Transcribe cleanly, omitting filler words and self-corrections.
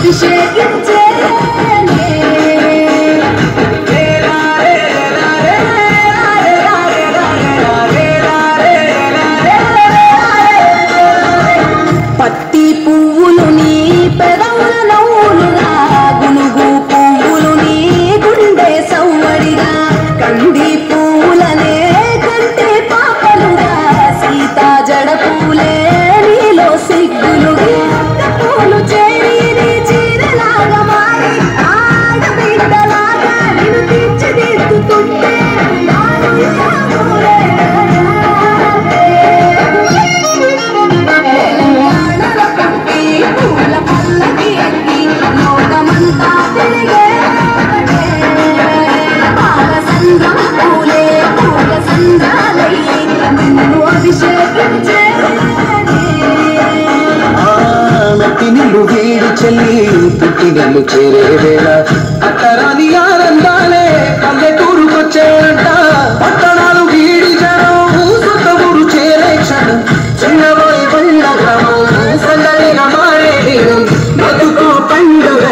అభిషేకించే పత్తి పువ్వులు నీ పెదవుల నవ్వులుగా గునుగు పువ్వులు నీ గుండె సవ్వడిగా కంది పూలనే కంటే పాపలుగా సీతా జడ పూలే నీలో సిగ్గులుగా పూలు చేరి నీ చీరలాగా మారి ఆడబిడ్డలాగా నిన్ను తీర్చిదిద్దుతుంటే పూల పల్లకి ఎక్కి లోకమంతా తిరిగే పాల సంద్రం పూలే పూల సంద్రాలయ్యి నిన్ను అభిషేకించే మట్టి నిల్లు వీడి చెల్లి పుట్టి నిల్లు చేరే వేళ అత్తరాని ఆనందాలే పల్లెటూరుకొచ్చేయంట పట్టణాలు వీడి జనం సొంత ఊరు చేరే క్షణం చిన్నబోయి పళ్ళ గ్రామం సందడిగా మారే బతుకు పండుగ